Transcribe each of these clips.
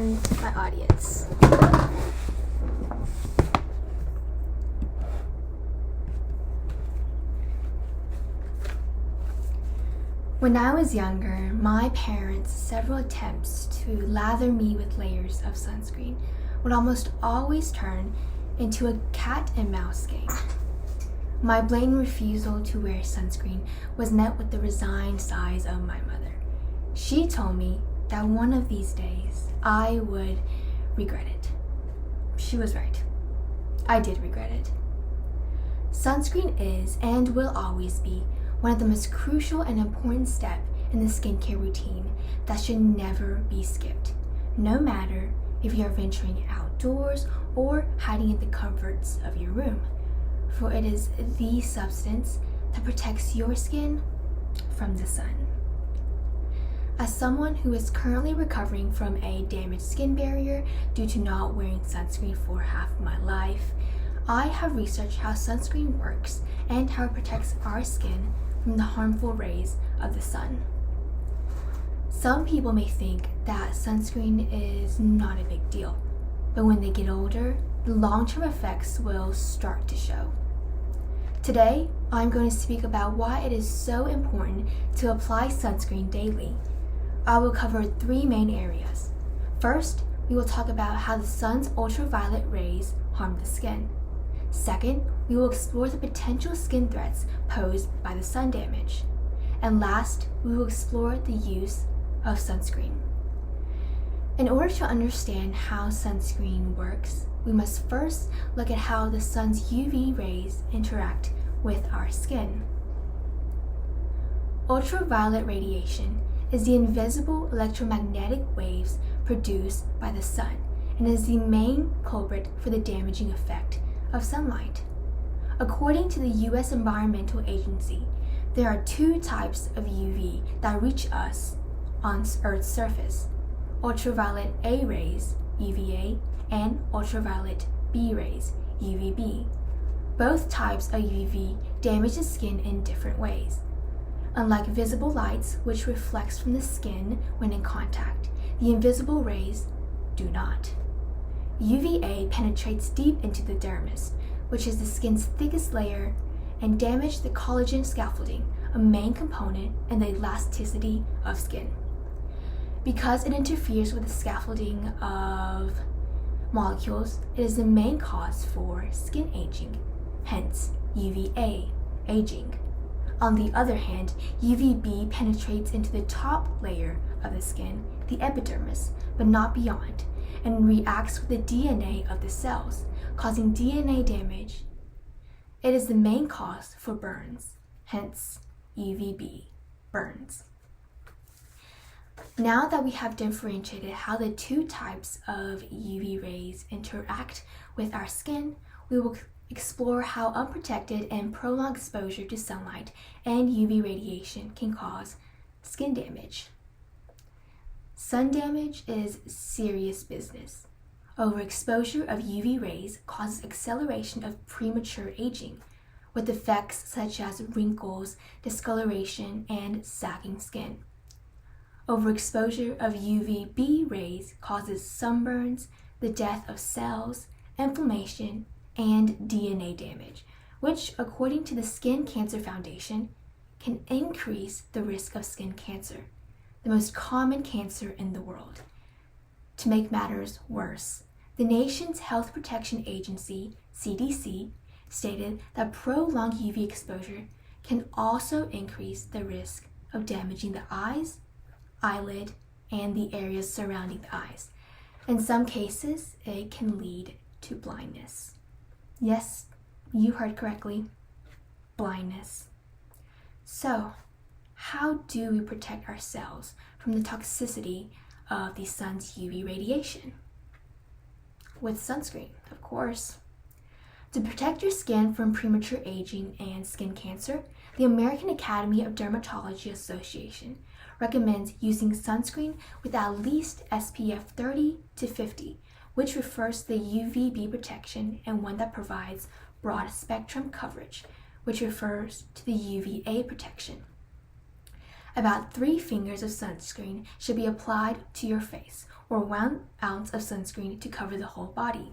and my audience. When I was younger, my parents' several attempts to lather me with layers of sunscreen would almost always turn into a cat and mouse game. My blatant refusal to wear sunscreen was met with the resigned sighs of my mother. She told me that one of these days I would regret it. She was right. I did regret it. Sunscreen is and will always be one of the most crucial and important steps in the skincare routine that should never be skipped, no matter if you are venturing outdoors or hiding in the comforts of your room, for it is the substance that protects your skin from the sun. As someone who is currently recovering from a damaged skin barrier due to not wearing sunscreen for half my life, I have researched how sunscreen works and how it protects our skin from the harmful rays of the sun. Some people may think that sunscreen is not a big deal, but when they get older, the long-term effects will start to show. Today, I'm going to speak about why it is so important to apply sunscreen daily. I will cover 3 main areas. First, we will talk about how the sun's ultraviolet rays harm the skin. Second, we will explore the potential skin threats posed by the sun damage. And last, we will explore the use of sunscreen. In order to understand how sunscreen works, we must first look at how the sun's UV rays interact with our skin. Ultraviolet radiation is the invisible electromagnetic waves produced by the sun and is the main culprit for the damaging effect of sunlight. According to the U.S. Environmental Agency, there are 2 types of UV that reach us on Earth's surface: ultraviolet A rays, UVA, and ultraviolet B rays, UVB. Both types of UV damage the skin in different ways. Unlike visible lights, which reflects from the skin when in contact, the invisible rays do not. UVA penetrates deep into the dermis, which is the skin's thickest layer, and damages the collagen scaffolding, a main component in the elasticity of skin. Because it interferes with the scaffolding of molecules, it is the main cause for skin aging, hence UVA aging. On the other hand, UVB penetrates into the top layer of the skin, the epidermis, but not beyond, and reacts with the DNA of the cells, causing DNA damage. It is the main cause for burns, hence UVB, burns. Now that we have differentiated how the 2 types of UV rays interact with our skin, we will explore how unprotected and prolonged exposure to sunlight and UV radiation can cause skin damage. Sun damage is serious business. Overexposure of UV rays causes acceleration of premature aging, with effects such as wrinkles, discoloration, and sagging skin. Overexposure of UVB rays causes sunburns, the death of cells, inflammation, and DNA damage, which, according to the Skin Cancer Foundation, can increase the risk of skin cancer, the most common cancer in the world. To make matters worse, the nation's Health Protection Agency, CDC, stated that prolonged UV exposure can also increase the risk of damaging the eyes, eyelid, and the areas surrounding the eyes. In some cases, it can lead to blindness. Yes, you heard correctly, blindness. So, how do we protect ourselves from the toxicity of the sun's UV radiation? With sunscreen, of course. To protect your skin from premature aging and skin cancer, the American Academy of Dermatology Association recommends using sunscreen with at least SPF 30 to 50, which refers to the UVB protection, and one that provides broad spectrum coverage, which refers to the UVA protection. About 3 fingers of sunscreen should be applied to your face, or 1 ounce of sunscreen to cover the whole body.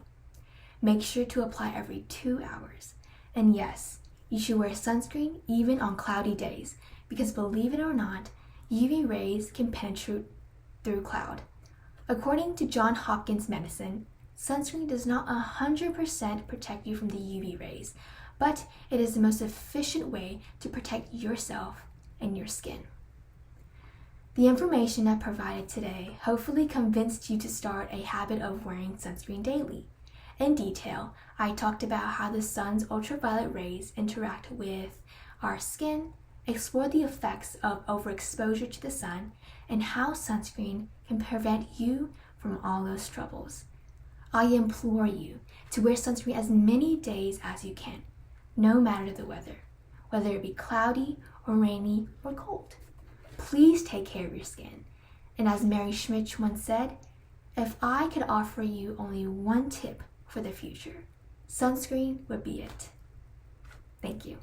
Make sure to apply every 2 hours. And yes, you should wear sunscreen even on cloudy days because believe it or not, UV rays can penetrate through cloud. According to Johns Hopkins Medicine, sunscreen does not 100% protect you from the UV rays, but it is the most efficient way to protect yourself and your skin. The information I provided today hopefully convinced you to start a habit of wearing sunscreen daily. In detail, I talked about how the sun's ultraviolet rays interact with our skin, explored the effects of overexposure to the sun, and how sunscreen can prevent you from all those troubles. I implore you to wear sunscreen as many days as you can, no matter the weather, whether it be cloudy or rainy or cold. Please take care of your skin. And as Mary Schmitz once said, if I could offer you only one tip for the future, sunscreen would be it. Thank you.